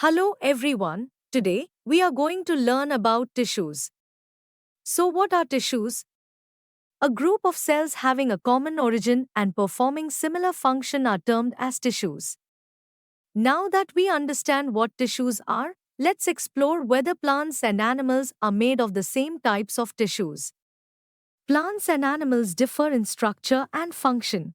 Hello everyone. Today we are going to learn about tissues. So what are tissues? A group of cells having a common origin and performing similar function are termed as tissues. Now that we understand what tissues are, let's explore whether plants and animals are made of the same types of tissues. Plants and animals differ in structure and function.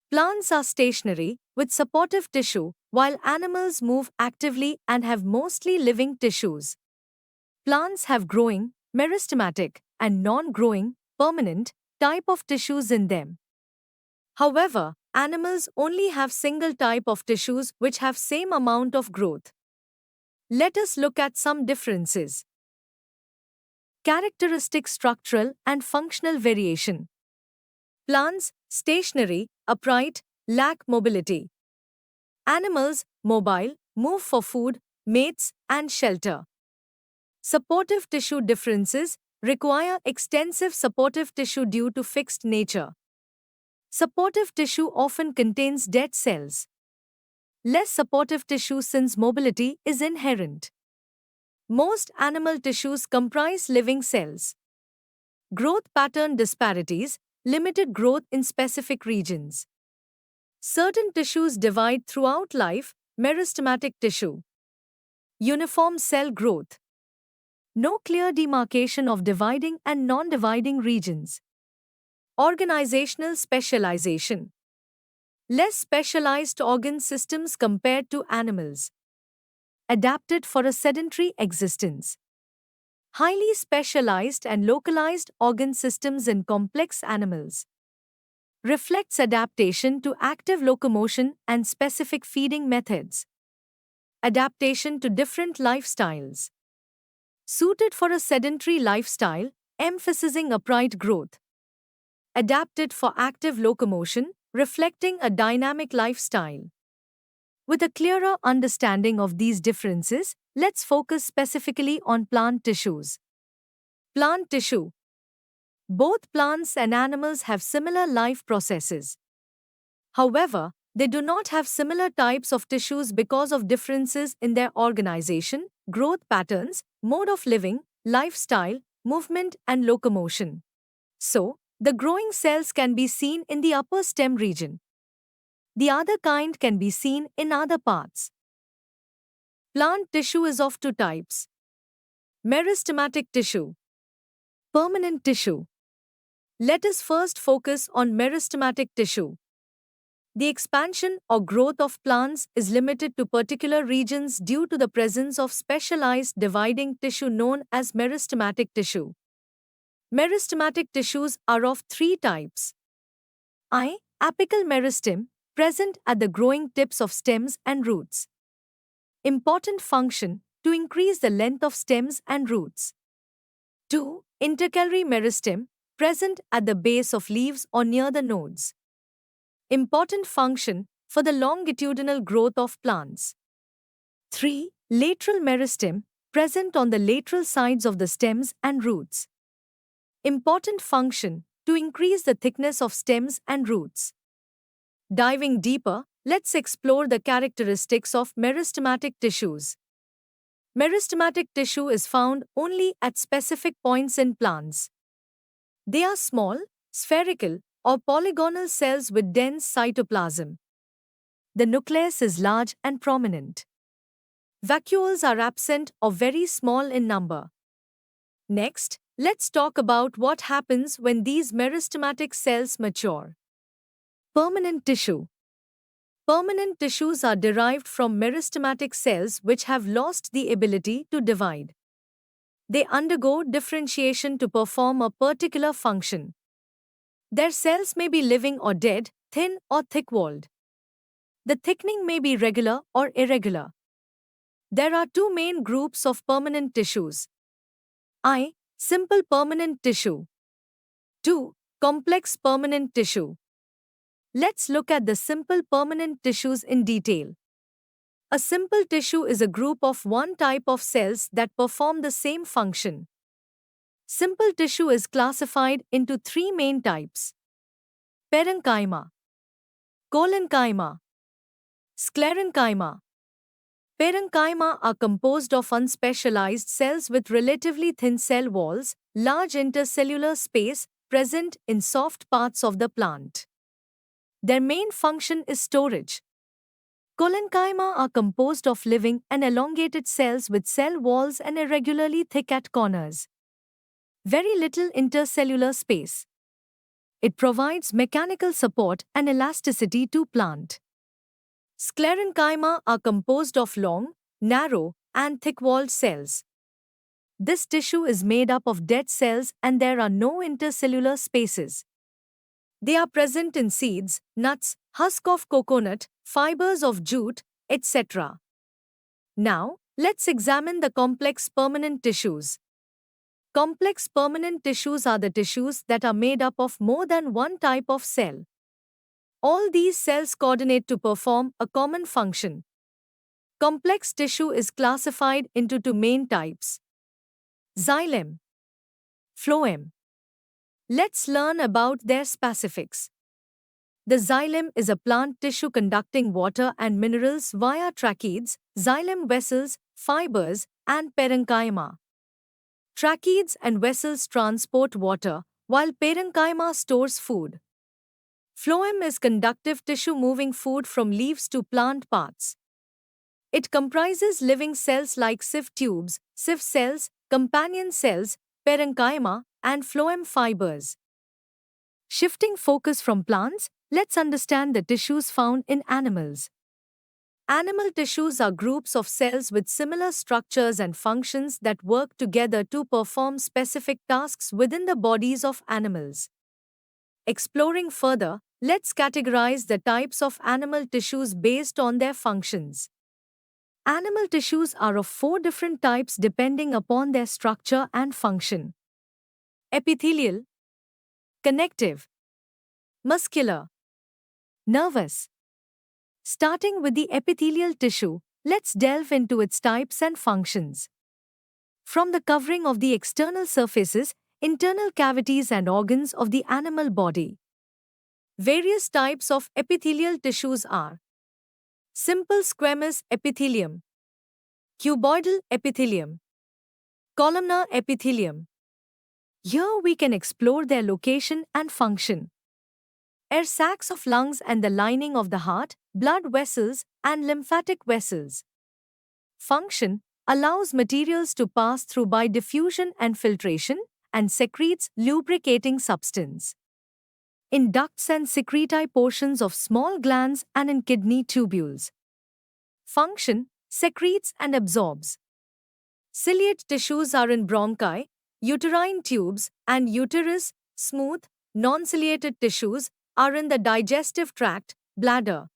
Plants are stationary, with supportive tissue, while animals move actively and have mostly living tissues. Plants have growing, meristematic, and non-growing, permanent, type of tissues in them. However, animals only have single type of tissues which have same amount of growth. Let us look at some differences. Characteristic structural and functional variation. Plants, stationary, upright, lack mobility. Animals, mobile, move for food, mates, and shelter. Supportive tissue differences require extensive supportive tissue due to fixed nature. Supportive tissue often contains dead cells. Less supportive tissue since mobility is inherent. Most animal tissues comprise living cells. Growth pattern disparities, limited growth in specific regions. Certain tissues divide throughout life, meristematic tissue. Uniform cell growth. No clear demarcation of dividing and non-dividing regions. Organizational specialization. Less specialized organ systems compared to animals. Adapted for a sedentary existence. Highly specialized and localized organ systems in complex animals. Reflects adaptation to active locomotion and specific feeding methods. Adaptation to different lifestyles. Suited for a sedentary lifestyle, emphasizing upright growth. Adapted for active locomotion, reflecting a dynamic lifestyle. With a clearer understanding of these differences, let's focus specifically on plant tissues. Plant tissue. Both plants and animals have similar life processes. However, they do not have similar types of tissues because of differences in their organization, growth patterns, mode of living, lifestyle, movement, and locomotion. So, the growing cells can be seen in the upper stem region. The other kind can be seen in other parts. Plant tissue is of two types. Meristematic tissue. Permanent tissue. Let us first focus on meristematic tissue. The expansion or growth of plants is limited to particular regions due to the presence of specialized dividing tissue known as meristematic tissue. Meristematic tissues are of three types. I. Apical meristem, present at the growing tips of stems and roots. Important function, to increase the length of stems and roots. 2. Intercalary meristem, present at the base of leaves or near the nodes. Important function, for the longitudinal growth of plants. 3. Lateral meristem, present on the lateral sides of the stems and roots. Important function, to increase the thickness of stems and roots. Diving deeper, let's explore the characteristics of meristematic tissues. Meristematic tissue is found only at specific points in plants. They are small, spherical, or polygonal cells with dense cytoplasm. The nucleus is large and prominent. Vacuoles are absent or very small in number. Next, let's talk about what happens when these meristematic cells mature. Permanent tissue. Permanent tissues are derived from meristematic cells which have lost the ability to divide. They undergo differentiation to perform a particular function. Their cells may be living or dead, thin or thick-walled. The thickening may be regular or irregular. There are two main groups of permanent tissues. I. Simple permanent tissue. 2. Complex permanent tissue. Let's look at the simple permanent tissues in detail. A simple tissue is a group of one type of cells that perform the same function. Simple tissue is classified into three main types: parenchyma, collenchyma, sclerenchyma. Parenchyma are composed of unspecialized cells with relatively thin cell walls, large intercellular space present in soft parts of the plant. Their main function is storage. Collenchyma are composed of living and elongated cells with cell walls and irregularly thick at corners. Very little intercellular space. It provides mechanical support and elasticity to plant. Sclerenchyma are composed of long, narrow, and thick-walled cells. This tissue is made up of dead cells and there are no intercellular spaces. They are present in seeds, nuts, husk of coconut, fibers of jute, etc. Now, let's examine the complex permanent tissues. Complex permanent tissues are the tissues that are made up of more than one type of cell. All these cells coordinate to perform a common function. Complex tissue is classified into two main types: xylem, phloem. Let's learn about their specifics. The xylem is a plant tissue conducting water and minerals via tracheids, xylem vessels, fibers, and parenchyma. Tracheids and vessels transport water, while parenchyma stores food. Phloem is conductive tissue moving food from leaves to plant parts. It comprises living cells like sieve tubes, sieve cells, companion cells, parenchyma, and phloem fibers. Shifting focus from plants, let's understand the tissues found in animals. Animal tissues are groups of cells with similar structures and functions that work together to perform specific tasks within the bodies of animals. Exploring further, let's categorize the types of animal tissues based on their functions. Animal tissues are of 4 different types depending upon their structure and function: epithelial, connective, muscular, nervous. Starting with the epithelial tissue, let's delve into its types and functions. From the covering of the external surfaces, internal cavities and organs of the animal body. Various types of epithelial tissues are: simple squamous epithelium, cuboidal epithelium, columnar epithelium. Here we can explore their location and function. Air sacs of lungs and the lining of the heart, blood vessels, and lymphatic vessels. Function: allows materials to pass through by diffusion and filtration, and secretes lubricating substance. In ducts and secretory portions of small glands and in kidney tubules. Function: secretes and absorbs. Ciliate tissues are in bronchi, uterine tubes, and uterus. Smooth, non-ciliated tissues are in the digestive tract, bladder.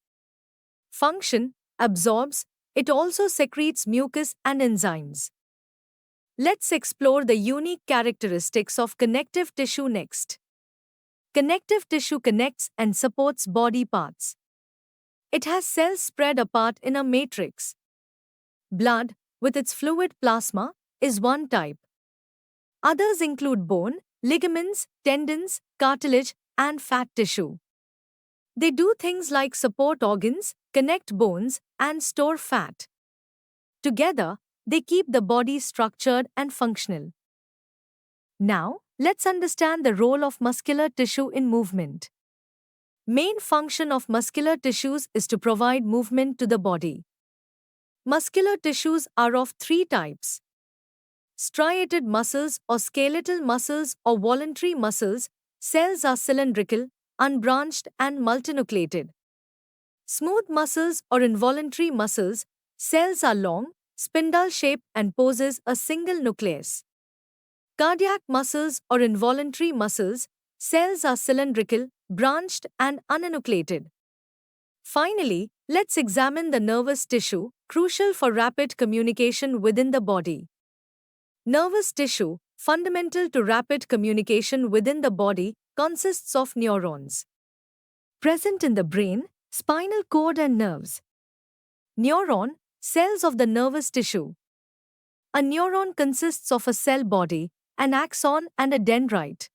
Function: absorbs. It also secretes mucus and enzymes. Let's explore the unique characteristics of connective tissue next. Connective tissue connects and supports body parts. It has cells spread apart in a matrix. Blood, with its fluid plasma, is one type. Others include bone, ligaments, tendons, cartilage, and fat tissue. They do things like support organs, connect bones, and store fat. Together, they keep the body structured and functional. Now, let's understand the role of muscular tissue in movement. Main function of muscular tissues is to provide movement to the body. Muscular tissues are of 3 types: striated muscles or skeletal muscles or voluntary muscles. Cells are cylindrical, unbranched, and multinucleated. Smooth muscles or involuntary muscles. Cells are long, spindle-shaped, and possess a single nucleus. Cardiac muscles or involuntary muscles. Cells are cylindrical, branched, and unenucleated. Finally, let's examine the nervous tissue, crucial for rapid communication within the body. Nervous tissue, fundamental to rapid communication within the body, consists of neurons. Present in the brain, spinal cord, and nerves. Neuron, cells of the nervous tissue. A neuron consists of a cell body, an axon, and a dendrite.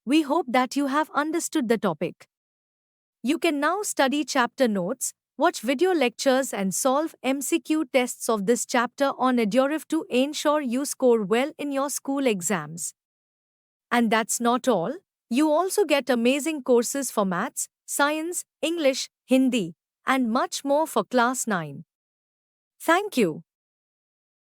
We hope that you have understood the topic. You can now study chapter notes Watch video lectures and solve MCQ tests of this chapter on Edurif to ensure you score well in your school exams. And that's not all. You also get amazing courses for maths, science, English, Hindi, and much more for class 9. Thank you.